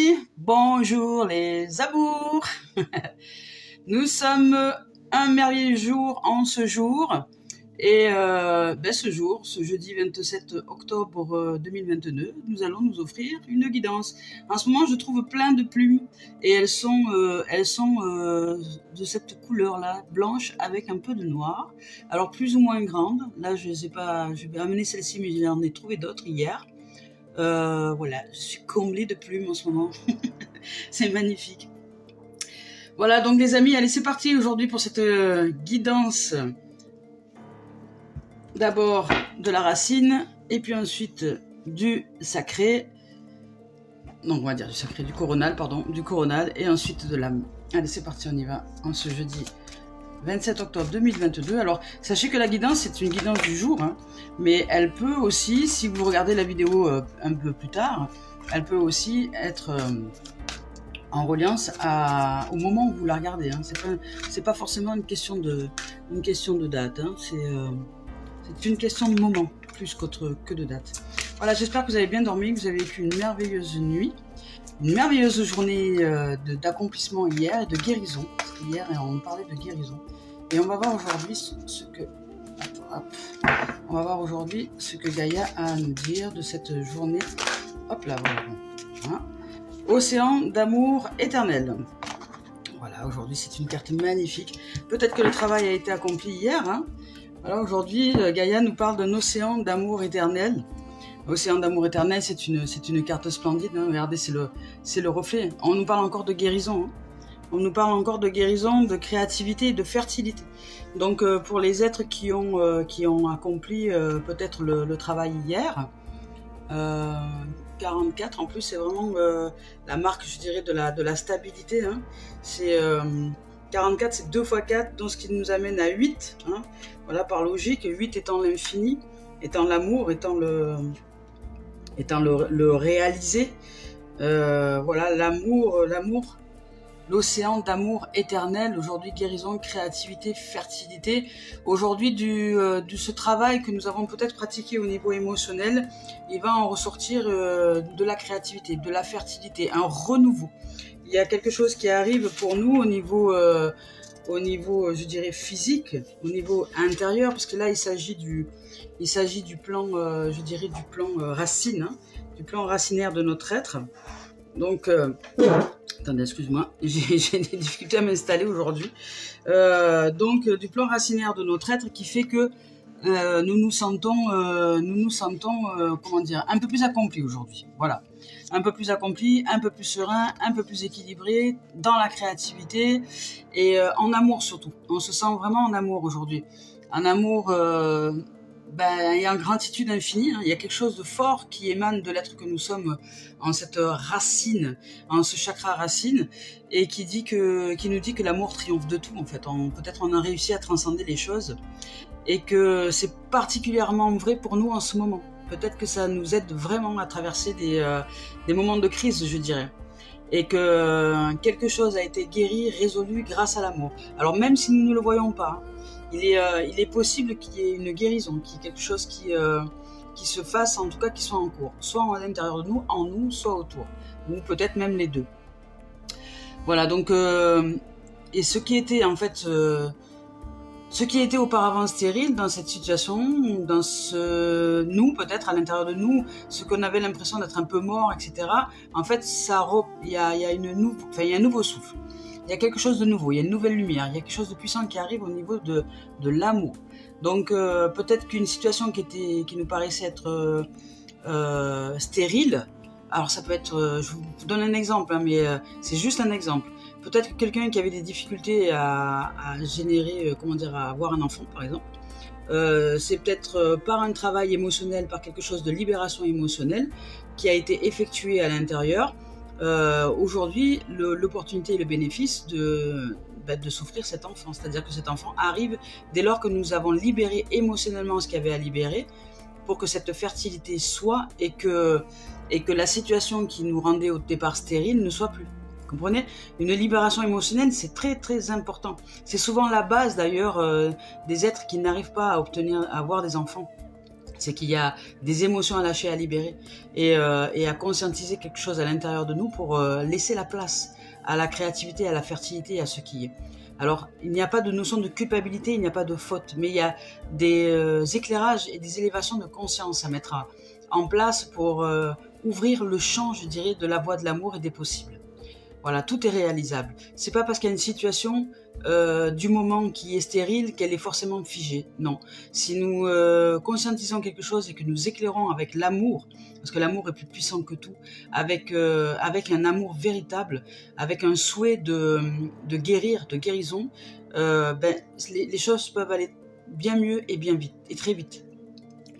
amis, bonjour les amours. Nous sommes un merveilleux jour en ce jour. Et ce jeudi 27 octobre 2022, nous allons nous offrir une guidance. En ce moment, je trouve plein de plumes et elles sont de cette couleur-là, blanche avec un peu de noir. Alors plus ou moins grandes. Là, je sais pas, je vais amener celle-ci, mais j'en ai trouvé d'autres hier. Voilà, je suis comblée de plumes en ce moment. C'est magnifique. Voilà, donc les amis, allez, c'est parti aujourd'hui pour cette guidance. D'abord de la racine, et puis ensuite du sacré. Non, on va dire du sacré, du coronal, pardon, du coronal, et ensuite de l'âme. Allez, c'est parti, on y va, en ce jeudi 27 octobre 2022. Alors, sachez que la guidance, c'est une guidance du jour, hein, mais elle peut aussi, si vous regardez la vidéo un peu plus tard, elle peut aussi être en reliance au moment où vous la regardez. Hein. C'est pas forcément une question de date, hein. C'est une question de moment, plus que de date. Voilà, j'espère que vous avez bien dormi, que vous avez vécu une merveilleuse nuit, une merveilleuse journée d'accomplissement hier et de guérison. Hier, on parlait de guérison. Et on va voir aujourd'hui ce que Gaïa a à nous dire de cette journée. Hop là, voilà. Hein. Océan d'amour éternel. Voilà, aujourd'hui c'est une carte magnifique. Peut-être que le travail a été accompli hier, hein. Alors aujourd'hui, Gaïa nous parle d'un océan d'amour éternel. L'océan d'amour éternel, c'est une carte splendide. Hein. Regardez, c'est le reflet. On nous parle encore de guérison. Hein. On nous parle encore de guérison, de créativité et de fertilité. Donc pour les êtres qui ont accompli peut-être le travail hier, 44 en plus, c'est vraiment la marque, je dirais, de la stabilité. Hein. C'est 44, c'est 2 x 4, donc ce qui nous amène à 8. Hein. Voilà, par logique, 8 étant l'infini, étant l'amour, étant le réalisé. Voilà, l'amour, l'océan d'amour éternel. Aujourd'hui, guérison, créativité, fertilité. Aujourd'hui, de ce travail que nous avons peut-être pratiqué au niveau émotionnel, il va en ressortir de la créativité, de la fertilité, un renouveau. Il y a quelque chose qui arrive pour nous au niveau, je dirais, physique, au niveau intérieur, parce que là, il s'agit du plan, je dirais, du plan racine, hein, du plan racinaire de notre être. Donc, attendez, excuse-moi, j'ai des difficultés à m'installer aujourd'hui. Donc, du plan racinaire de notre être qui fait que nous nous sentons, comment dire, un peu plus accomplis aujourd'hui. Voilà. Un peu plus accompli, un peu plus serein, un peu plus équilibré dans la créativité et en amour surtout. On se sent vraiment en amour aujourd'hui. En amour et en gratitude infinie. Hein. Il y a quelque chose de fort qui émane de l'être que nous sommes en cette racine, en ce chakra racine, et qui nous dit que l'amour triomphe de tout en fait. Peut-être on a réussi à transcender les choses et que c'est particulièrement vrai pour nous en ce moment. Peut-être que ça nous aide vraiment à traverser des moments de crise, je dirais. Et que quelque chose a été guéri, résolu grâce à l'amour. Alors même si nous ne le voyons pas, il est possible qu'il y ait une guérison, qu'il y ait quelque chose qui se fasse, en tout cas qui soit en cours. Soit à l'intérieur de nous, en nous, soit autour. Ou peut-être même les deux. Voilà, donc... et ce qui était en fait... Ce qui était auparavant stérile dans cette situation, dans nous, peut-être à l'intérieur de nous, ce qu'on avait l'impression d'être un peu mort, etc. En fait, il y a un nouveau souffle. Il y a quelque chose de nouveau, il y a une nouvelle lumière, il y a quelque chose de puissant qui arrive au niveau de l'amour. Donc peut-être qu'une situation qui nous paraissait être stérile, alors ça peut être, je vous donne un exemple, hein, mais c'est juste un exemple. Peut-être que quelqu'un qui avait des difficultés à générer, à avoir un enfant, par exemple, c'est peut-être par un travail émotionnel, par quelque chose de libération émotionnelle qui a été effectué à l'intérieur. Aujourd'hui, l'opportunité et le bénéfice de s'offrir cet enfant. C'est-à-dire que cet enfant arrive dès lors que nous avons libéré émotionnellement ce qu'il y avait à libérer pour que cette fertilité soit et que la situation qui nous rendait au départ stérile ne soit plus. Vous comprenez ? Une libération émotionnelle, c'est très très important. C'est souvent la base d'ailleurs des êtres qui n'arrivent pas à avoir des enfants. C'est qu'il y a des émotions à lâcher, à libérer et à conscientiser quelque chose à l'intérieur de nous pour laisser la place à la créativité, à la fertilité, à ce qui est. Alors, il n'y a pas de notion de culpabilité, il n'y a pas de faute, mais il y a des éclairages et des élévations de conscience à mettre en place pour ouvrir le champ, je dirais, de la voie de l'amour et des possibles. Voilà, tout est réalisable. C'est pas parce qu'il y a une situation du moment qui est stérile qu'elle est forcément figée. Non. Si nous conscientisons quelque chose et que nous éclairons avec l'amour, parce que l'amour est plus puissant que tout, avec un amour véritable, avec un souhait de guérir, de guérison, les choses peuvent aller bien mieux et bien vite, et très vite.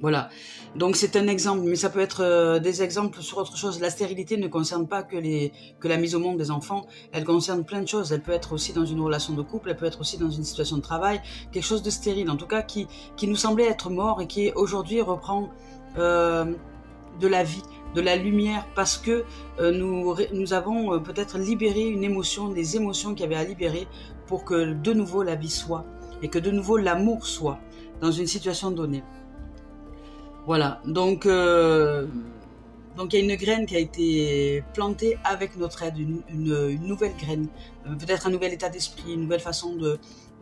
Voilà, donc c'est un exemple, mais ça peut être des exemples sur autre chose. La stérilité ne concerne pas que la mise au monde des enfants, elle concerne plein de choses. Elle peut être aussi dans une relation de couple, elle peut être aussi dans une situation de travail, quelque chose de stérile, en tout cas qui nous semblait être mort et qui aujourd'hui reprend de la vie, de la lumière, parce que nous avons peut-être libéré une émotion, des émotions qu'il y avait à libérer pour que de nouveau la vie soit, et que de nouveau l'amour soit dans une situation donnée. Voilà, donc il y a une graine qui a été plantée avec notre aide, une nouvelle graine, peut-être un nouvel état d'esprit, une nouvelle façon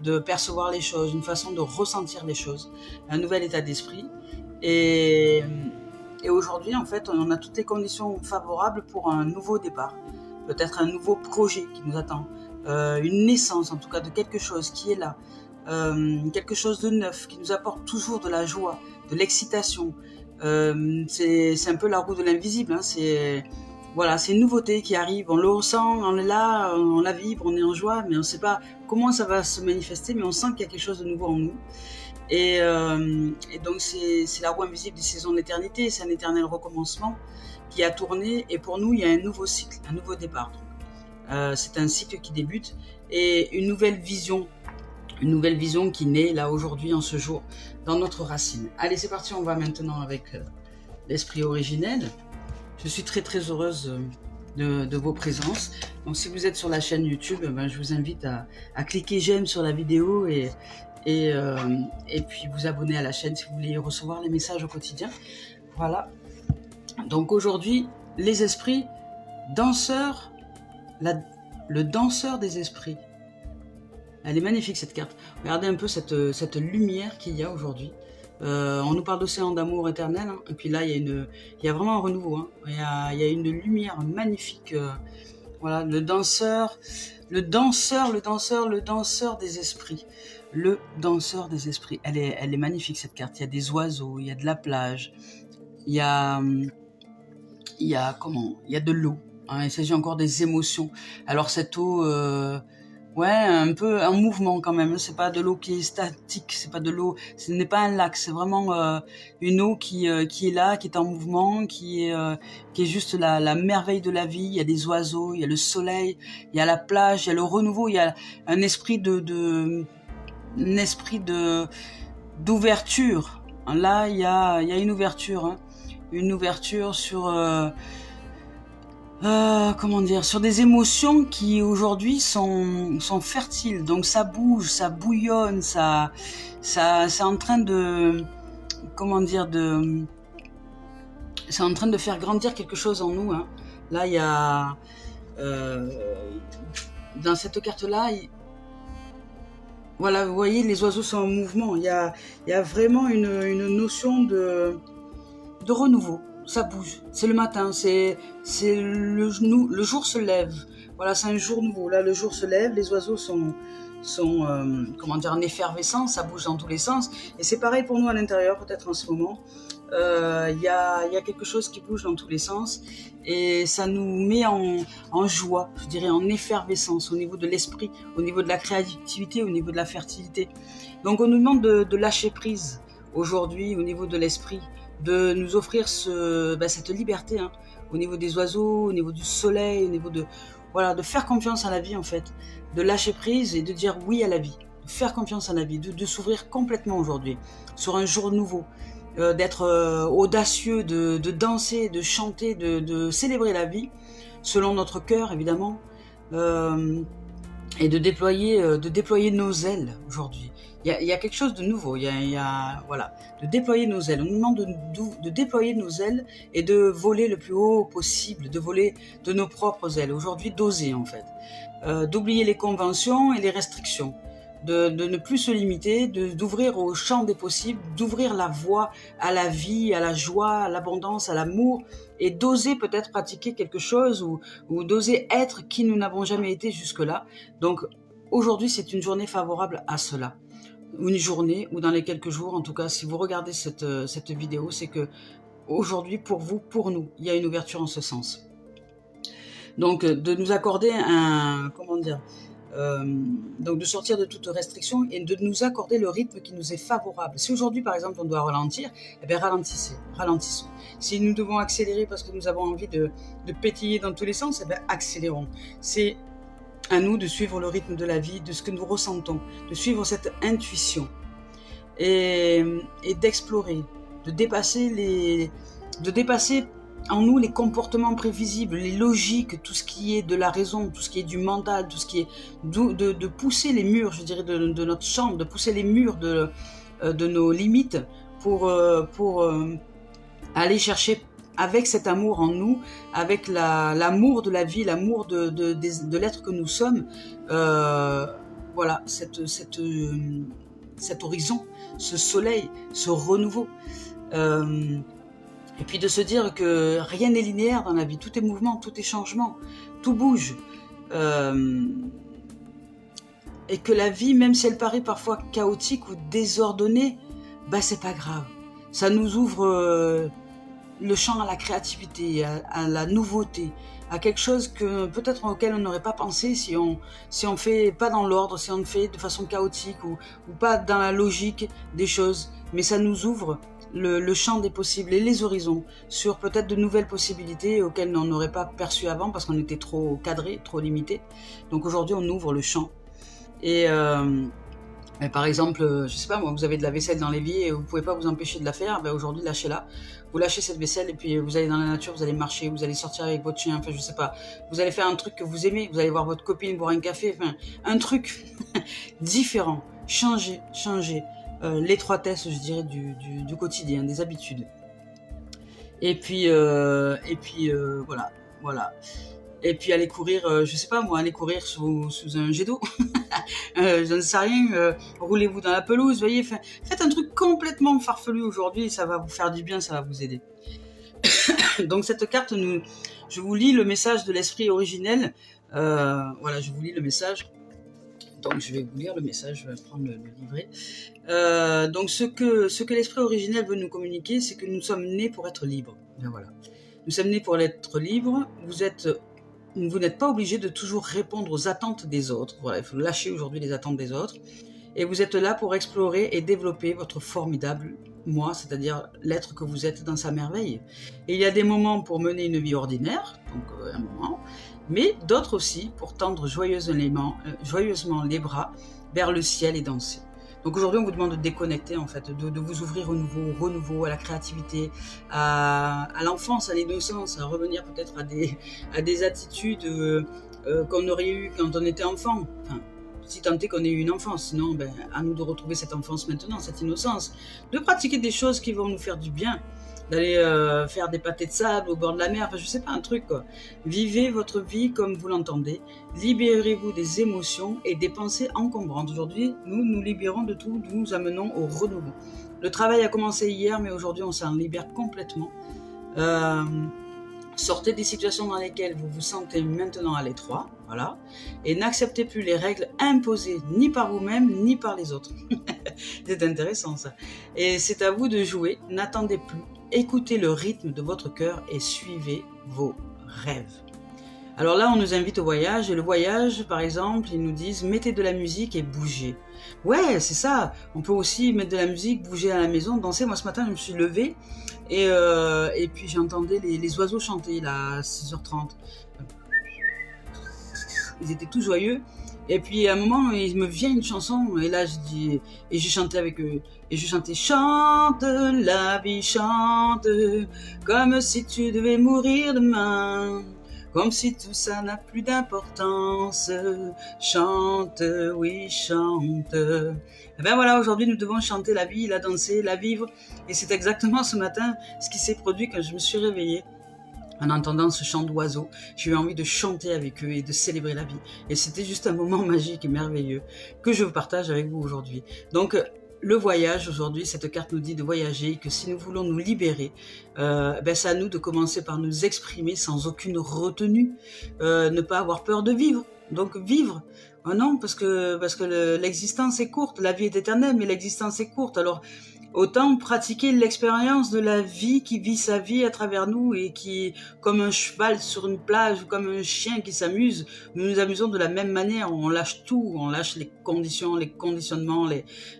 de percevoir les choses, une façon de ressentir les choses, un nouvel état d'esprit. Et aujourd'hui, en fait, on a toutes les conditions favorables pour un nouveau départ, peut-être un nouveau projet qui nous attend, une naissance en tout cas de quelque chose qui est là, quelque chose de neuf, qui nous apporte toujours de la joie, de l'excitation. C'est un peu la roue de l'invisible, hein. C'est une nouveauté qui arrive, on le ressent, on est là, on la vibre, on est en joie, mais on ne sait pas comment ça va se manifester, mais on sent qu'il y a quelque chose de nouveau en nous. Et donc c'est la roue invisible des saisons d'éternité, c'est un éternel recommencement qui a tourné, et pour nous il y a un nouveau cycle, un nouveau départ. C'est un cycle qui débute et une nouvelle vision qui naît là aujourd'hui en ce jour dans notre racine. Allez, c'est parti, on va maintenant avec l'esprit originel. Je suis très très heureuse de vos présences. Donc si vous êtes sur la chaîne YouTube, je vous invite à cliquer j'aime sur la vidéo et puis vous abonner à la chaîne si vous voulez recevoir les messages au quotidien. Voilà. Donc aujourd'hui, les esprits danseurs, le danseur des esprits. Elle est magnifique cette carte. Regardez un peu cette lumière qu'il y a aujourd'hui. On nous parle d'océan d'amour éternel, hein. Et puis là il y a vraiment un renouveau, hein. Il y a une lumière magnifique. Voilà, le danseur des esprits. Le danseur des esprits. Elle est magnifique cette carte. Il y a des oiseaux, il y a de la plage, il y a de l'eau, hein. Il s'agit encore des émotions. Alors cette eau, un peu en mouvement quand même. C'est pas de l'eau qui est statique, c'est pas de l'eau, ce n'est pas un lac, c'est vraiment une eau qui est là, qui est en mouvement, qui est juste la merveille de la vie. Il y a des oiseaux, il y a le soleil, il y a la plage, il y a le renouveau, il y a un esprit d'ouverture. Là, il y a une ouverture, hein. Une ouverture sur sur des émotions qui aujourd'hui sont fertiles. Donc ça bouge, ça bouillonne, ça c'est en train de c'est en train de faire grandir quelque chose en nous, hein. Là il y a dans cette carte là, voilà, vous voyez, les oiseaux sont en mouvement. Il y a vraiment une notion de renouveau. Ça bouge, c'est le matin, c'est le jour se lève. Voilà, c'est un jour nouveau. Là, le jour se lève, les oiseaux sont en effervescence, ça bouge dans tous les sens. Et c'est pareil pour nous à l'intérieur, peut-être en ce moment. Il y a quelque chose qui bouge dans tous les sens et ça nous met en joie, je dirais en effervescence au niveau de l'esprit, au niveau de la créativité, au niveau de la fertilité. Donc on nous demande de lâcher prise aujourd'hui au niveau de l'esprit, de nous offrir cette liberté, hein, au niveau des oiseaux, au niveau du soleil, au niveau de faire confiance à la vie en fait, de lâcher prise et de dire oui à la vie, de faire confiance à la vie, de s'ouvrir complètement aujourd'hui sur un jour nouveau, d'être audacieux, de danser, de chanter, de célébrer la vie selon notre cœur évidemment, et de déployer nos ailes aujourd'hui. Il y a quelque chose de nouveau, voilà, de déployer nos ailes. On nous demande de déployer nos ailes et de voler le plus haut possible, de voler de nos propres ailes. Aujourd'hui, d'oser en fait, d'oublier les conventions et les restrictions, de ne plus se limiter, d'ouvrir au champ des possibles, d'ouvrir la voie à la vie, à la joie, à l'abondance, à l'amour, et d'oser peut-être pratiquer quelque chose ou d'oser être qui nous n'avons jamais été jusque-là. Donc aujourd'hui, c'est une journée favorable à cela. Une journée ou dans les quelques jours, en tout cas, si vous regardez cette vidéo, c'est que aujourd'hui, pour vous, pour nous, il y a une ouverture en ce sens. Donc de nous accorder donc de sortir de toute restriction et de nous accorder le rythme qui nous est favorable. Si aujourd'hui, par exemple, on doit ralentir, eh bien ralentissons. Si nous devons accélérer parce que nous avons envie de pétiller dans tous les sens, eh bien accélérons. C'est à nous de suivre le rythme de la vie, de ce que nous ressentons, de suivre cette intuition et d'explorer, de dépasser en nous les comportements prévisibles, les logiques, tout ce qui est de la raison, tout ce qui est du mental, tout ce qui est de pousser les murs, je dirais, de notre chambre, de pousser les murs de nos limites pour aller chercher avec cet amour en nous, avec l'amour de la vie, l'amour de l'être que nous sommes, voilà, cet horizon, ce soleil, ce renouveau. Et puis de se dire que rien n'est linéaire dans la vie, tout est mouvement, tout est changement, tout bouge. Et que la vie, même si elle paraît parfois chaotique ou désordonnée, c'est pas grave. Ça nous ouvre le champ à la créativité, à la nouveauté, à quelque chose que peut-être auquel on n'aurait pas pensé si on fait pas dans l'ordre, si on le fait de façon chaotique ou pas dans la logique des choses. Mais ça nous ouvre le champ des possibles et les horizons sur peut-être de nouvelles possibilités auxquelles on n'aurait pas perçu avant parce qu'on était trop cadré, trop limité. Donc aujourd'hui, on ouvre le champ. Et par exemple, je sais pas moi, vous avez de la vaisselle dans l'évier et vous pouvez pas vous empêcher de la faire, aujourd'hui lâchez-la. Vous lâchez cette vaisselle et puis vous allez dans la nature, vous allez marcher, vous allez sortir avec votre chien, enfin je sais pas. Vous allez faire un truc que vous aimez, vous allez voir votre copine, boire un café, enfin un truc différent. Changer l'étroitesse, je dirais, du quotidien, des habitudes. Et puis voilà. Et puis aller courir, je sais pas moi, aller courir sous un jet d'eau. Je ne sais rien, roulez-vous dans la pelouse, voyez, faites un truc complètement farfelu aujourd'hui, ça va vous faire du bien, ça va vous aider. Donc cette carte, je vous lis le message de l'esprit originel. Voilà, je vous lis le message. Donc je vais vous lire le message, je vais prendre le livret. Donc ce que l'esprit originel veut nous communiquer, c'est que nous sommes nés pour être libres. Bien voilà. Nous sommes nés pour être libres. Vous n'êtes pas obligé de toujours répondre aux attentes des autres. Voilà, il faut lâcher aujourd'hui les attentes des autres. Et vous êtes là pour explorer et développer votre formidable moi, c'est-à-dire l'être que vous êtes dans sa merveille. Et il y a des moments pour mener une vie ordinaire, donc un moment, mais d'autres aussi pour tendre joyeusement les bras vers le ciel et danser. Donc aujourd'hui, on vous demande de déconnecter, en fait, de vous ouvrir au renouveau, à la créativité, à l'enfance, à l'innocence, à revenir peut-être à des attitudes qu'on aurait eues quand on était enfant. Enfin, si tant est qu'on ait eu une enfance, sinon, à nous de retrouver cette enfance maintenant, cette innocence, de pratiquer des choses qui vont nous faire du bien, d'aller faire des pâtés de sable au bord de la mer, enfin je sais pas, un truc quoi. Vivez votre vie comme vous l'entendez, libérez-vous des émotions et des pensées encombrantes. Aujourd'hui, nous libérons de tout, nous nous amenons au renouveau. Le travail a commencé hier, mais aujourd'hui on s'en libère complètement. Sortez des situations dans lesquelles vous vous sentez maintenant à l'étroit, voilà, et n'acceptez plus les règles imposées ni par vous-même ni par les autres. C'est intéressant ça. Et c'est à vous de jouer, n'attendez plus, écoutez le rythme de votre cœur et suivez vos rêves. Alors là, on nous invite au voyage, et le voyage, par exemple, ils nous disent « mettez de la musique et bougez ». Ouais, c'est ça, on peut aussi mettre de la musique, bouger à la maison, danser. Moi, ce matin, je me suis levée, et puis j'entendais les oiseaux chanter, là, à 6h30. Ils étaient tout joyeux, et puis à un moment, il me vient une chanson, et là, j'ai chanté avec eux, et je chantais « Chante, la vie chante, comme si tu devais mourir demain ». comme si tout ça n'a plus d'importance. Chante, oui, chante. Et bien voilà, aujourd'hui nous devons chanter la vie, la danser, la vivre. Et c'est exactement ce matin ce qui s'est produit quand je me suis réveillée. En entendant ce chant d'oiseaux, j'ai eu envie de chanter avec eux et de célébrer la vie. Et c'était juste un moment magique et merveilleux que je vous partage avec vous aujourd'hui. Donc, le voyage aujourd'hui, cette carte nous dit de voyager, que si nous voulons nous libérer, c'est à nous de commencer par nous exprimer sans aucune retenue, ne pas avoir peur de vivre. Donc vivre, non, parce que l'existence est courte, la vie est éternelle, mais l'existence est courte. Alors autant pratiquer l'expérience de la vie qui vit sa vie à travers nous et qui, comme un cheval sur une plage ou comme un chien qui s'amuse, nous nous amusons de la même manière. On lâche tout, on lâche les conditions, les conditionnements,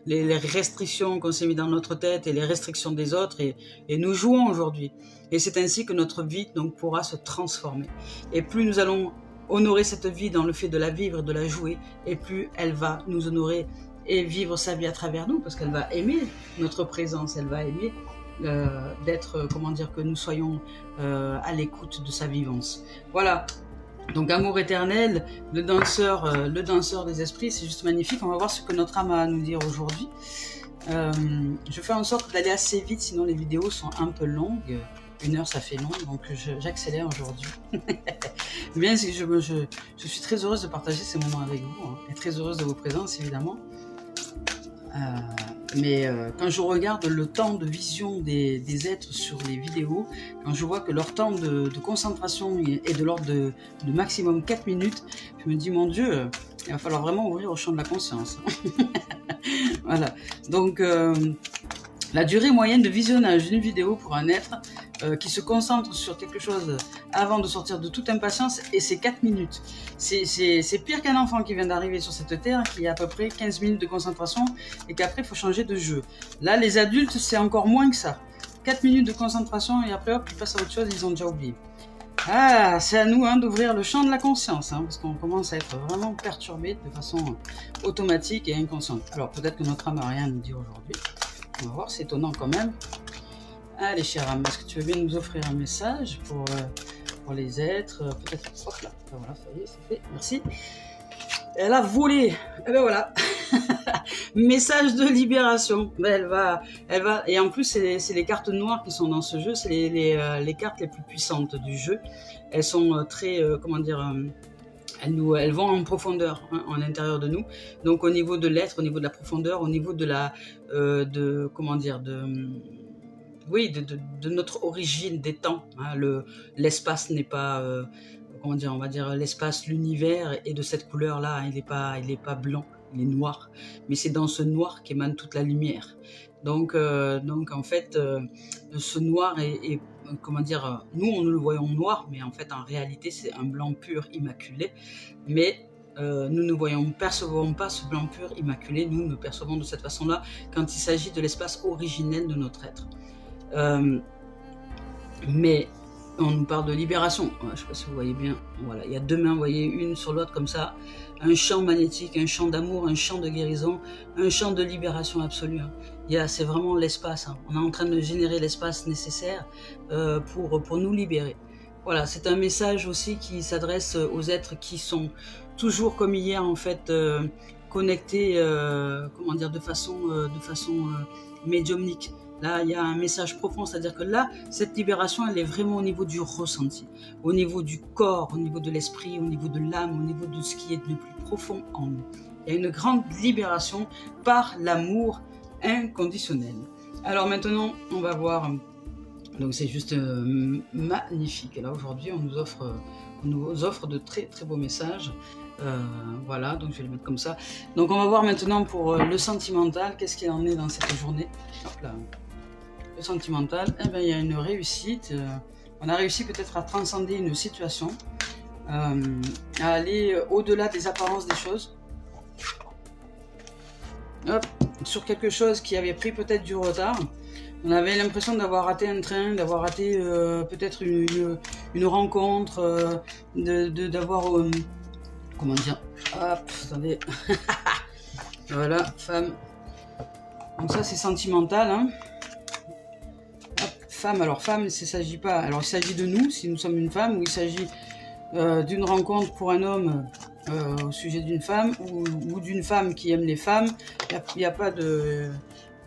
les restrictions qu'on s'est mis dans notre tête et les restrictions des autres et nous jouons aujourd'hui. Et c'est ainsi que notre vie donc pourra se transformer. Et plus nous allons honorer cette vie dans le fait de la vivre et de la jouer, et plus elle va nous honorer et vivre sa vie à travers nous, parce qu'elle va aimer notre présence, elle va aimer d'être, que nous soyons à l'écoute de sa vivance. Voilà, donc amour éternel, le danseur des esprits, c'est juste magnifique. On va voir ce que notre âme a à nous dire aujourd'hui. Je fais en sorte d'aller assez vite, sinon les vidéos sont un peu longues. 1 heure ça fait long, donc j'accélère aujourd'hui. Bien, je suis très heureuse de partager ces moments avec vous, hein, et très heureuse de vos présences évidemment. Mais quand je regarde le temps de vision des êtres sur les vidéos, quand je vois que leur temps de concentration est de l'ordre de maximum 4 minutes, je me dis mon Dieu, il va falloir vraiment ouvrir au champ de la conscience. Voilà, donc la durée moyenne de visionnage d'une vidéo pour un être qui se concentre sur quelque chose avant de sortir de toute impatience, et c'est 4 minutes. C'est pire qu'un enfant qui vient d'arriver sur cette terre, qui a à peu près 15 minutes de concentration, et qu'après il faut changer de jeu. Là, les adultes, c'est encore moins que ça. 4 minutes de concentration, et après hop, ils passent à autre chose, ils ont déjà oublié. Ah, c'est à nous d'ouvrir le champ de la conscience, parce qu'on commence à être vraiment perturbé de façon automatique et inconsciente. Alors peut-être que notre âme n'a rien à nous dire aujourd'hui. On va voir, c'est étonnant quand même. Allez, chère âme, est-ce que tu veux bien nous offrir un message pour les êtres, peut-être, hop là, voilà, ça y est, c'est fait, merci. Elle a volé, et ben voilà. Message de libération. Elle va, et en plus c'est les cartes noires qui sont dans ce jeu, c'est les cartes les plus puissantes du jeu. Elles sont très, elles vont en profondeur, en l'intérieur de nous. Donc au niveau de l'être, au niveau de la profondeur, au niveau de la, de notre origine des temps. L'espace n'est pas, on va dire l'espace, l'univers est de cette couleur-là. Il est pas blanc, il est noir. Mais c'est dans ce noir qu'émane toute la lumière. Donc en fait, ce noir est nous on le voyons noir, mais en fait en réalité c'est un blanc pur, immaculé. Mais nous ne percevons pas ce blanc pur, immaculé. Nous le percevons de cette façon-là quand il s'agit de l'espace originel de notre être. Mais on nous parle de libération. Je ne sais pas si vous voyez bien. Voilà, il y a 2 mains, vous voyez, une sur l'autre comme ça. Un champ magnétique, un champ d'amour, un champ de guérison, un champ de libération absolue. C'est vraiment l'espace. On est en train de générer l'espace nécessaire pour nous libérer. Voilà, c'est un message aussi qui s'adresse aux êtres qui sont toujours comme hier en fait connectés, de façon médiumnique. Là, il y a un message profond, c'est-à-dire que là, cette libération, elle est vraiment au niveau du ressenti, au niveau du corps, au niveau de l'esprit, au niveau de l'âme, au niveau de ce qui est le plus profond en nous. Il y a une grande libération par l'amour inconditionnel. Alors maintenant, on va voir, donc c'est juste magnifique. Là, aujourd'hui, on nous offre de très très beaux messages. Voilà, donc je vais le mettre comme ça. Donc on va voir maintenant pour le sentimental, qu'est-ce qu'il en est dans cette journée. Hop là. Le sentimental, il y a une réussite. On a réussi peut-être à transcender une situation, à aller au-delà des apparences des choses. Hop, sur quelque chose qui avait pris peut-être du retard. On avait l'impression d'avoir raté un train, d'avoir raté peut-être une rencontre, d'avoir... comment dire, hop, attendez. Voilà, femme. Donc ça c'est sentimental, Hop, femme, alors femme, il s'agit pas, alors il s'agit de nous, si nous sommes une femme, ou il s'agit d'une rencontre pour un homme au sujet d'une femme ou d'une femme qui aime les femmes. Il n'y a pas de...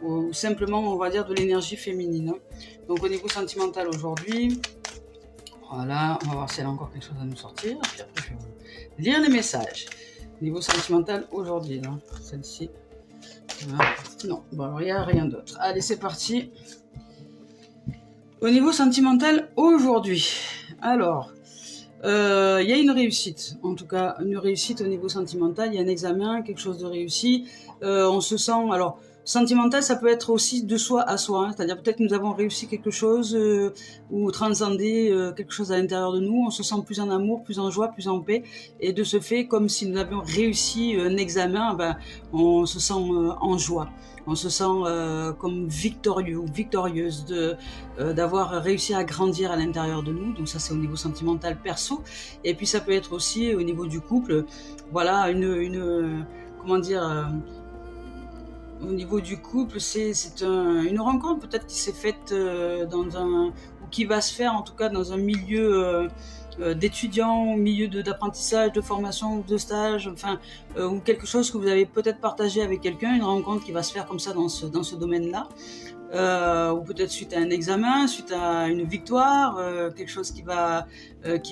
ou simplement, on va dire, de l'énergie féminine. Hein. Donc au niveau sentimental aujourd'hui, voilà, on va voir si elle a encore quelque chose à nous sortir. Puis après, je vais vous lire les messages. Niveau sentimental aujourd'hui, celle-ci. Voilà. Non, bon alors il n'y a rien d'autre. Allez, c'est parti. Au niveau sentimental aujourd'hui, alors, il y a une réussite, en tout cas une réussite au niveau sentimental, il y a un examen, quelque chose de réussi, on se sent, alors sentimental ça peut être aussi de soi à soi, hein, c'est-à-dire peut-être que nous avons réussi quelque chose ou transcendé quelque chose à l'intérieur de nous, on se sent plus en amour, plus en joie, plus en paix, et de ce fait, comme si nous avions réussi un examen, ben, on se sent en joie. On se sent comme victorieux ou victorieuse d'avoir réussi à grandir à l'intérieur de nous. Donc ça c'est au niveau sentimental perso. Et puis ça peut être aussi au niveau du couple. Voilà, comment dire, au niveau du couple, c'est une rencontre peut-être qui s'est faite ou qui va se faire en tout cas dans un milieu d'étudiants, au milieu d'apprentissage, de formation, de stage, enfin, ou quelque chose que vous avez peut-être partagé avec quelqu'un, une rencontre qui va se faire comme ça dans ce domaine-là, ou peut-être suite à un examen, suite à une victoire, quelque chose qui va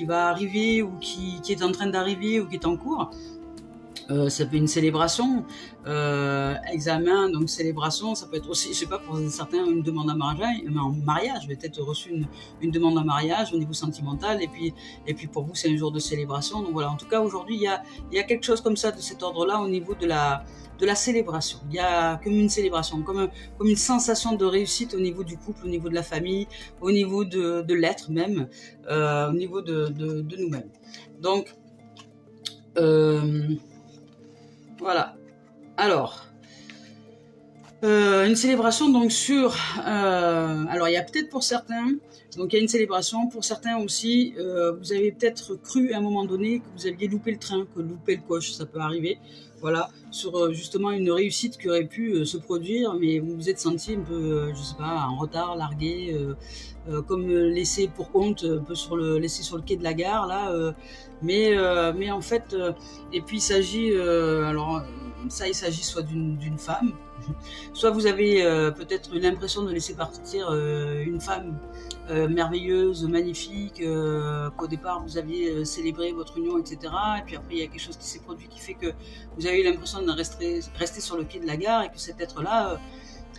arriver ou qui est en train d'arriver ou qui est en cours. Ça peut être une célébration, examen, donc célébration, ça peut être aussi, je sais pas, pour certains, une demande en mariage, vous avez peut-être reçu une demande en mariage au niveau sentimental, et puis pour vous, c'est un jour de célébration. Donc voilà, en tout cas, aujourd'hui, il y a quelque chose comme ça, de cet ordre-là, au niveau de la célébration. Il y a comme une célébration, comme une sensation de réussite au niveau du couple, au niveau de la famille, au niveau de l'être même, au niveau de nous-mêmes. Donc, voilà. Alors, une célébration donc alors il y a peut-être pour certains, donc il y a une célébration pour certains aussi. Vous avez peut-être cru à un moment donné que vous aviez loupé le train, que loupé le coche, ça peut arriver. Voilà, sur justement une réussite qui aurait pu se produire, mais vous vous êtes senti un peu, je sais pas, en retard, largué, comme laissé pour compte, un peu laissé sur le quai de la gare là. Mais en fait, et puis il s'agit, il s'agit soit d'une femme, soit vous avez peut-être l'impression de laisser partir une femme merveilleuse, magnifique, qu'au départ vous aviez célébré votre union, etc. Et puis après il y a quelque chose qui s'est produit qui fait que vous avez eu l'impression de rester sur le quai de la gare et que cet être-là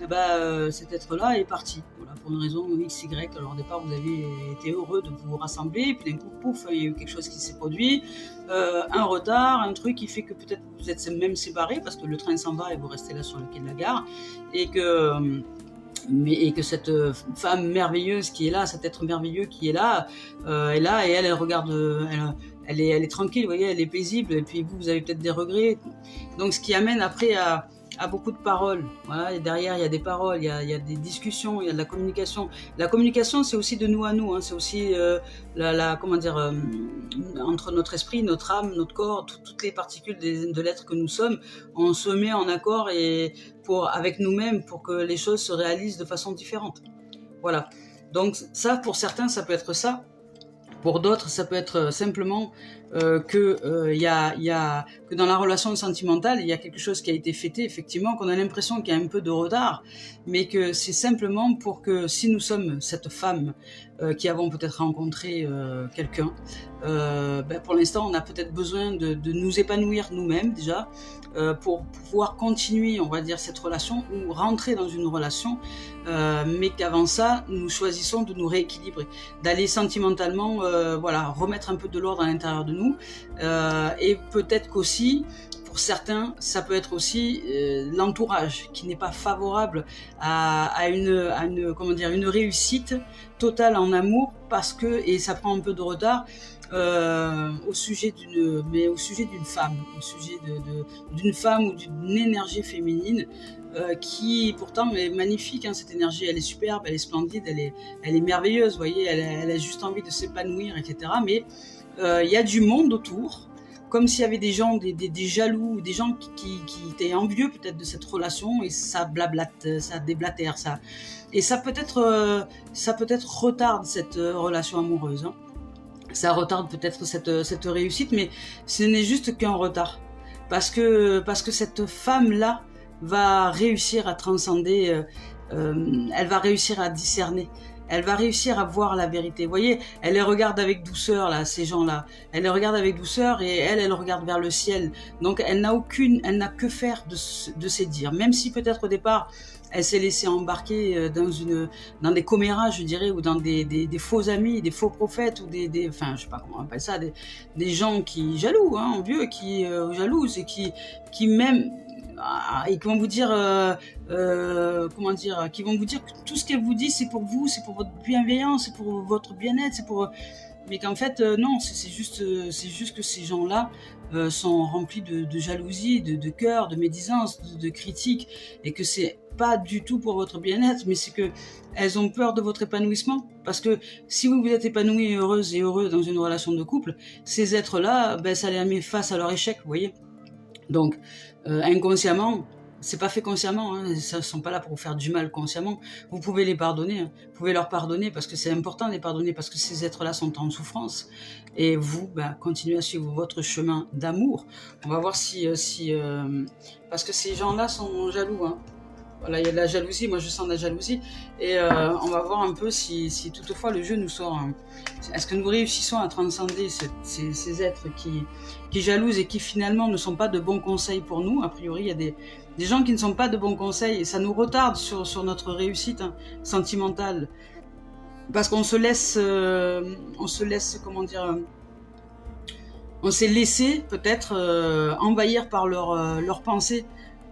est parti. Voilà, pour une raison X, Y. Alors au départ vous avez été heureux de vous rassembler, et puis d'un coup, pouf, il y a eu quelque chose qui s'est produit, un retard, un truc qui fait que peut-être vous êtes même séparés parce que le train s'en va et vous restez là sur le quai de la gare, et que cette femme merveilleuse qui est là, cet être merveilleux qui est là, et elle regarde, elle est tranquille, vous voyez, elle est paisible, et puis vous avez peut-être des regrets. Donc ce qui amène après à beaucoup de paroles. Voilà, et derrière il y a des paroles, il y a des discussions, il y a de la communication. La communication, c'est aussi de nous à nous, hein. C'est aussi comment dire, entre notre esprit, notre âme, notre corps, toutes les particules de l'être que nous sommes, on se met en accord avec nous-mêmes pour que les choses se réalisent de façon différente. Voilà. Donc ça, pour certains, ça peut être ça. Pour d'autres, ça peut être simplement que dans la relation sentimentale, il y a quelque chose qui a été fêté, effectivement, qu'on a l'impression qu'il y a un peu de retard, mais que c'est simplement pour que si nous sommes cette femme qui avons peut-être rencontré quelqu'un, pour l'instant, on a peut-être besoin de nous épanouir nous-mêmes déjà, pour pouvoir continuer, on va dire, cette relation ou rentrer dans une relation, mais qu'avant ça, nous choisissons de nous rééquilibrer, d'aller sentimentalement, remettre un peu de l'ordre à l'intérieur de nous, et peut-être qu'aussi, pour certains, ça peut être aussi l'entourage qui n'est pas favorable à une réussite totale en amour, parce que, et ça prend un peu de retard, au sujet d'une femme, au sujet d'une femme ou d'une énergie féminine qui pourtant est magnifique, hein, cette énergie, elle est superbe, elle est splendide, elle est merveilleuse, vous voyez, elle a juste envie de s'épanouir, etc. Mais il y a du monde autour, comme s'il y avait des gens, des jaloux, des gens qui étaient envieux peut-être de cette relation, et ça blablate, ça déblatère, ça. Et ça peut-être retarde cette relation amoureuse, hein. ça retarde peut-être cette réussite, mais ce n'est juste qu'un retard. Parce que cette femme-là va réussir à transcender, elle va réussir à discerner. Elle va réussir à voir la vérité. Vous voyez, elle les regarde avec douceur, là, ces gens-là. Elle les regarde avec douceur et elle regarde vers le ciel. Donc, elle n'a que faire de ses dires. Même si peut-être au départ, elle s'est laissée embarquer dans des commérages, je dirais, ou dans des faux amis, des faux prophètes, ou enfin, je sais pas comment on appelle ça, des gens qui jaloux, hein, vieux, qui jalousent et qui même, et qui vont vous dire, comment dire, qui vont vous dire que tout ce qu'elle vous dit, c'est pour vous, c'est pour votre bienveillance, c'est pour votre bien-être, c'est pour, mais qu'en fait, non, c'est juste que ces gens-là sont remplis de jalousie, de cœur, de médisance, de critique, et que c'est pas du tout pour votre bien-être, mais c'est que elles ont peur de votre épanouissement, parce que si vous êtes épanouie, heureuse et heureux dans une relation de couple, ces êtres-là, ben, ça les met face à leur échec, vous voyez. Donc, inconsciemment, c'est pas fait consciemment, hein, ils ne sont pas là pour vous faire du mal consciemment. Vous pouvez les pardonner, hein, vous pouvez leur pardonner parce que c'est important de les pardonner parce que ces êtres-là sont en souffrance. Et vous, bah, continuez à suivre votre chemin d'amour. On va voir parce que ces gens-là sont jaloux, hein. Voilà, il y a de la jalousie, moi je sens de la jalousie, et on va voir un peu si toutefois le jeu nous sort. Hein. Est-ce que nous réussissons à transcender ces êtres qui jalousent et qui finalement ne sont pas de bons conseils pour nous. A priori, il y a des gens qui ne sont pas de bons conseils, et ça nous retarde sur notre réussite, hein, sentimentale. Parce qu'on se laisse, comment dire, on s'est laissé peut-être envahir par leurs pensées,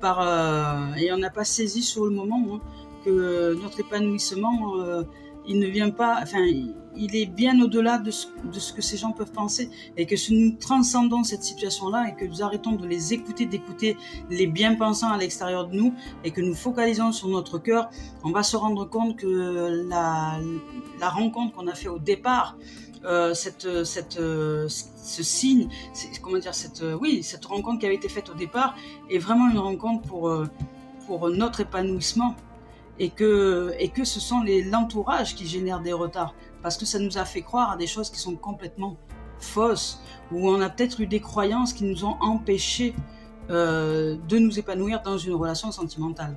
et on n'a pas saisi sur le moment, hein, que notre épanouissement, il ne vient pas, enfin, il est bien au-delà de ce que ces gens peuvent penser, et que si nous transcendons cette situation-là et que nous arrêtons de les écouter, d'écouter les bien-pensants à l'extérieur de nous, et que nous focalisons sur notre cœur, on va se rendre compte que la rencontre qu'on a fait au départ, ce signe, comment dire, cette rencontre qui avait été faite au départ est vraiment une rencontre pour notre épanouissement, et que ce sont l'entourage qui génère des retards, parce que ça nous a fait croire à des choses qui sont complètement fausses, où on a peut-être eu des croyances qui nous ont empêchés de nous épanouir dans une relation sentimentale.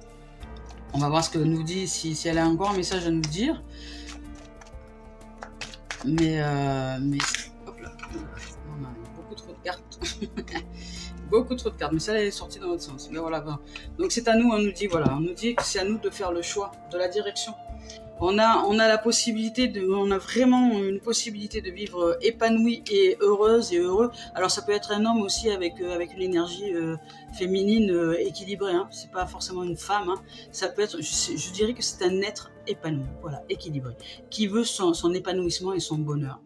On va voir ce que nous dit, si elle a encore un message à nous dire. Mais hop là, on a beaucoup trop de cartes. Beaucoup trop de cartes, mais ça elle est sortie dans l'autre sens. Mais voilà, bon. Donc c'est à nous, on nous dit que c'est à nous de faire le choix de la direction. On a la possibilité on a vraiment une possibilité de vivre épanouie et heureuse et heureux. Alors ça peut être un homme aussi avec une énergie féminine équilibrée, hein. C'est pas forcément une femme, hein. Ça peut être, je dirais que c'est un être épanoui, voilà, équilibré, qui veut son épanouissement et son bonheur,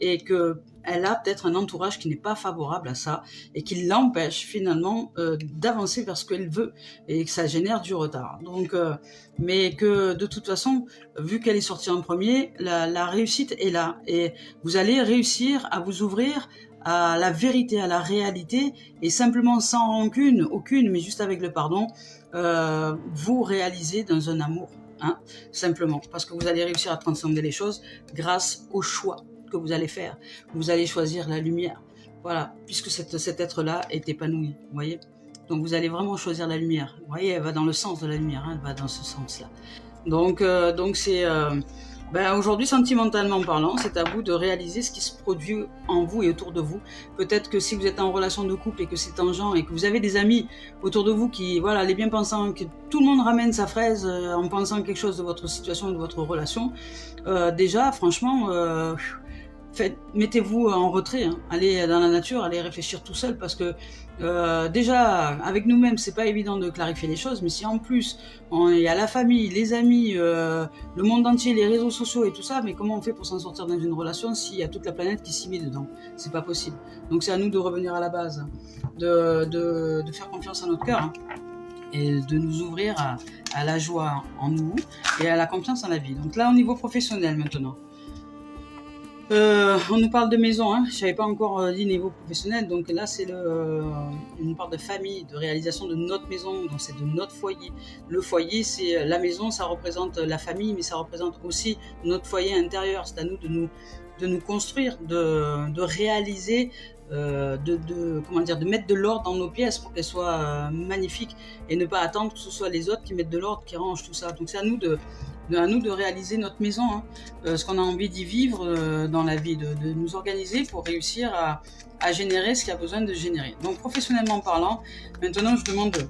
et que elle a peut-être un entourage qui n'est pas favorable à ça et qui l'empêche finalement d'avancer vers ce qu'elle veut, et que ça génère du retard. Donc, mais que de toute façon, vu qu'elle est sortie en premier, la réussite est là, et vous allez réussir à vous ouvrir à la vérité, à la réalité, et simplement sans rancune, aucune, mais juste avec le pardon, vous réaliser dans un amour, hein, simplement, parce que vous allez réussir à transcender les choses grâce au choix que vous allez faire. Vous allez choisir la lumière, voilà, puisque cet être-là est épanoui, vous voyez. Donc vous allez vraiment choisir la lumière, vous voyez, elle va dans le sens de la lumière, hein, elle va dans ce sens-là. Donc c'est... aujourd'hui, sentimentalement parlant, c'est à vous de réaliser ce qui se produit en vous et autour de vous. Peut-être que si vous êtes en relation de couple et que c'est tangent, et que vous avez des amis autour de vous qui, voilà, les bien-pensants, que tout le monde ramène sa fraise en pensant quelque chose de votre situation, de votre relation, déjà, franchement... mettez-vous en retrait, hein. Allez dans la nature, allez réfléchir tout seul, parce que déjà avec nous-mêmes c'est pas évident de clarifier les choses, mais si en plus il y a la famille, les amis, le monde entier, les réseaux sociaux et tout ça, mais comment on fait pour s'en sortir dans une relation s'il y a toute la planète qui s'y met dedans? C'est pas possible. Donc c'est à nous de revenir à la base, de faire confiance à notre cœur, hein, et de nous ouvrir à la joie en nous et à la confiance en la vie. Donc là, au niveau professionnel maintenant. On nous parle de maison, hein. Je n'avais pas encore dit niveau professionnel, donc là on nous parle de famille, de réalisation de notre maison, donc c'est de notre foyer. Le foyer, c'est la maison, ça représente la famille, mais ça représente aussi notre foyer intérieur. C'est à nous de nous construire, de réaliser, de mettre de l'ordre dans nos pièces pour qu'elles soient magnifiques et ne pas attendre que ce soit les autres qui mettent de l'ordre, qui rangent tout ça. Donc c'est à nous de réaliser notre maison, hein, ce qu'on a envie d'y vivre dans la vie, de nous organiser pour réussir à générer ce qu'il y a besoin de générer. Donc professionnellement parlant, maintenant je demande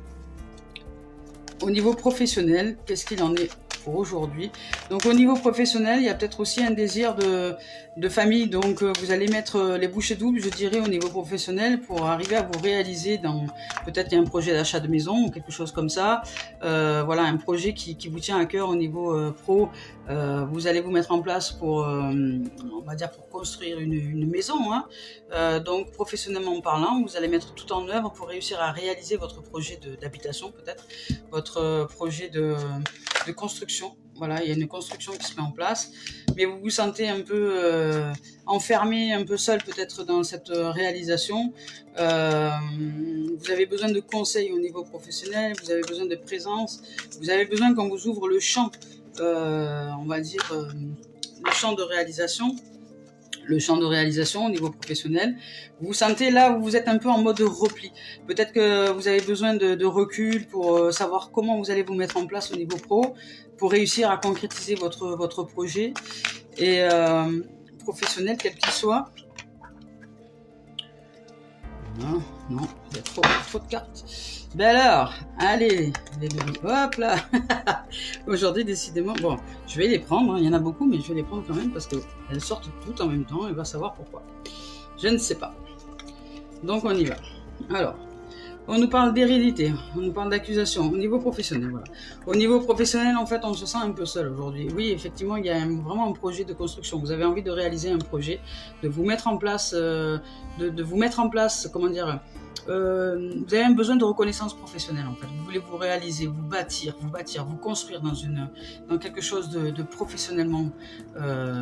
au niveau professionnel, qu'est-ce qu'il en est pour aujourd'hui. Donc au niveau professionnel, il y a peut-être aussi un désir de famille, donc vous allez mettre les bouchées doubles, je dirais, au niveau professionnel pour arriver à vous réaliser dans, peut-être il y a un projet d'achat de maison ou quelque chose comme ça, voilà, un projet qui vous tient à cœur au niveau pro, vous allez vous mettre en place pour, on va dire, pour construire une maison, hein. Donc professionnellement parlant, vous allez mettre tout en œuvre pour réussir à réaliser votre projet d'habitation, peut-être, votre projet de construction. Voilà, il y a une construction qui se met en place, mais vous vous sentez un peu enfermé, un peu seul peut-être dans cette réalisation. Vous avez besoin de conseils au niveau professionnel, vous avez besoin de présence, vous avez besoin qu'on vous ouvre le champ, on va dire, le champ de réalisation. Le champ de réalisation au niveau professionnel. Vous vous sentez là où vous êtes un peu en mode repli. Peut-être que vous avez besoin de recul pour savoir comment vous allez vous mettre en place au niveau pro pour réussir à concrétiser votre projet et professionnel quel qu'il soit. Non, il y a trop de cartes. Ben alors, allez, les bébés, hop là. Aujourd'hui, décidément, bon, je vais les prendre, hein. Il y en a beaucoup, mais je vais les prendre quand même parce qu'elles sortent toutes en même temps et va savoir pourquoi. Je ne sais pas. Donc on y va. Alors, on nous parle d'hérédité, on nous parle d'accusation au niveau professionnel. Voilà. Au niveau professionnel, en fait, on se sent un peu seul aujourd'hui. Oui, effectivement, il y a vraiment un projet de construction. Vous avez envie de réaliser un projet, de vous mettre en place, comment dire, vous avez un besoin de reconnaissance professionnelle, en fait. Vous voulez vous réaliser, vous bâtir, vous construire dans quelque chose de professionnellement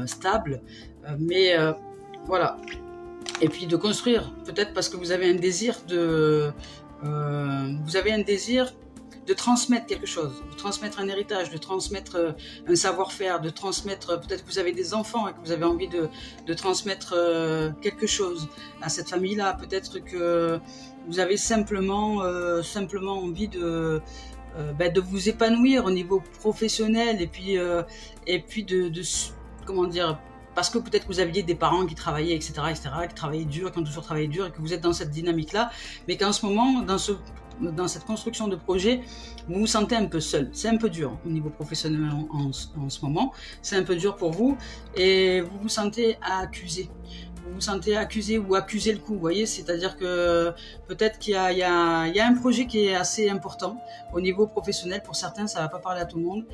stable, mais voilà. Et puis de construire, peut-être parce que vous avez un désir de transmettre quelque chose, de transmettre un héritage, de transmettre un savoir-faire, de transmettre, peut-être que vous avez des enfants et que vous avez envie de transmettre quelque chose à cette famille-là, peut-être que vous avez simplement envie de vous épanouir au niveau professionnel et puis comment dire, parce que peut-être que vous aviez des parents qui travaillaient, etc., qui travaillaient dur, qui ont toujours travaillé dur et que vous êtes dans cette dynamique-là, mais qu'en ce moment, dans cette construction de projet, vous vous sentez un peu seul. C'est un peu dur au niveau professionnel en ce moment. C'est un peu dur pour vous et vous vous sentez accusé. Vous vous sentez accusé ou accuser le coup, vous voyez, c'est-à-dire que peut-être qu'il y a un projet qui est assez important au niveau professionnel. Pour certains, ça va pas parler à tout le monde.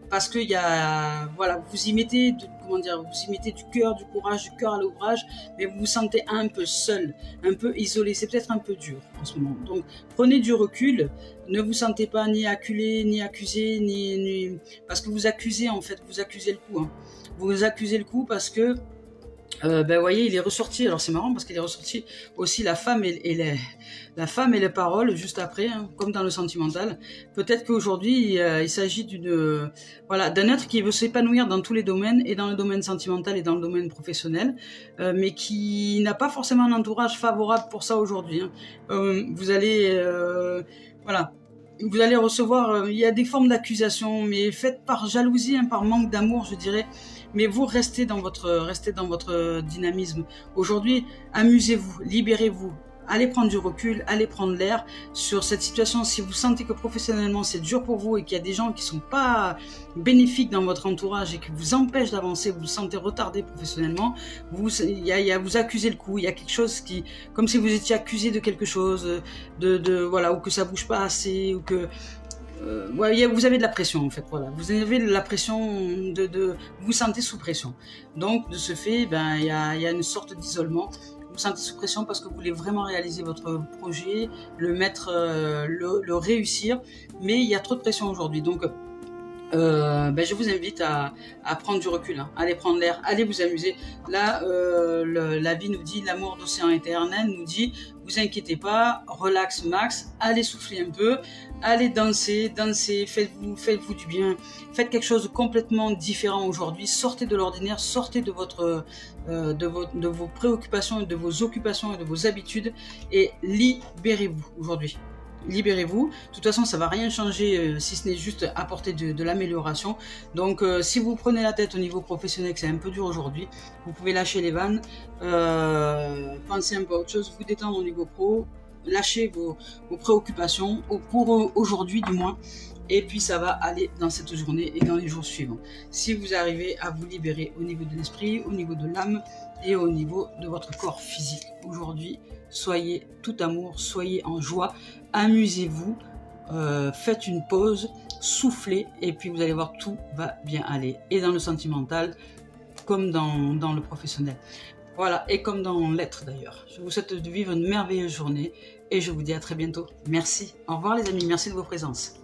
Parce que vous y mettez du cœur, du courage, du cœur à l'ouvrage, mais vous vous sentez un peu seul, un peu isolé. C'est peut-être un peu dur en ce moment. Donc prenez du recul, ne vous sentez pas ni acculé, ni accusé, ni parce que vous accusez en fait, vous accusez le coup. Hein. Vous accusez le coup parce que vous voyez, il est ressorti, alors c'est marrant parce qu'il est ressorti aussi la femme et les paroles juste après, hein, comme dans le sentimental. Peut-être qu'aujourd'hui, il s'agit d'un être qui veut s'épanouir dans tous les domaines, et dans le domaine sentimental et dans le domaine professionnel, mais qui n'a pas forcément un entourage favorable pour ça aujourd'hui. Hein. Vous allez recevoir, il y a des formes d'accusation, mais faites par jalousie, hein, par manque d'amour, je dirais. Mais vous restez dans votre dynamisme. Aujourd'hui, amusez-vous, libérez-vous, allez prendre du recul, allez prendre l'air sur cette situation. Si vous sentez que professionnellement c'est dur pour vous et qu'il y a des gens qui sont pas bénéfiques dans votre entourage et qui vous empêchent d'avancer, vous vous sentez retardé professionnellement, vous accusez le coup, il y a quelque chose qui, comme si vous étiez accusé de quelque chose, ou que ça bouge pas assez, ou que vous avez de la pression en fait, voilà. Vous avez de la pression, vous vous sentez sous pression. Donc de ce fait, il y a une sorte d'isolement. Vous vous sentez sous pression parce que vous voulez vraiment réaliser votre projet, le réussir, mais il y a trop de pression aujourd'hui. Donc je vous invite à prendre du recul, hein. Allez prendre l'air, allez vous amuser. Là, la vie nous dit, l'amour d'océan éternel nous dit, vous inquiétez pas, relax max, allez souffler un peu, allez danser, faites-vous du bien, faites quelque chose de complètement différent aujourd'hui, sortez de l'ordinaire, sortez de de vos préoccupations, de vos occupations et de vos habitudes et libérez-vous aujourd'hui. Libérez-vous. De toute façon, ça va rien changer si ce n'est juste apporter de l'amélioration. Donc, si vous prenez la tête au niveau professionnel, que c'est un peu dur aujourd'hui, vous pouvez lâcher les vannes, penser un peu à autre chose, vous détendre au niveau pro, lâcher vos préoccupations, pour aujourd'hui du moins, et puis ça va aller dans cette journée et dans les jours suivants. Si vous arrivez à vous libérer au niveau de l'esprit, au niveau de l'âme et au niveau de votre corps physique. Aujourd'hui, soyez tout amour, soyez en joie, amusez-vous, faites une pause, soufflez et puis vous allez voir, tout va bien aller. Et dans le sentimental, comme dans le professionnel. Voilà, et comme dans l'être d'ailleurs. Je vous souhaite de vivre une merveilleuse journée et je vous dis à très bientôt. Merci. Au revoir les amis, merci de vos présences.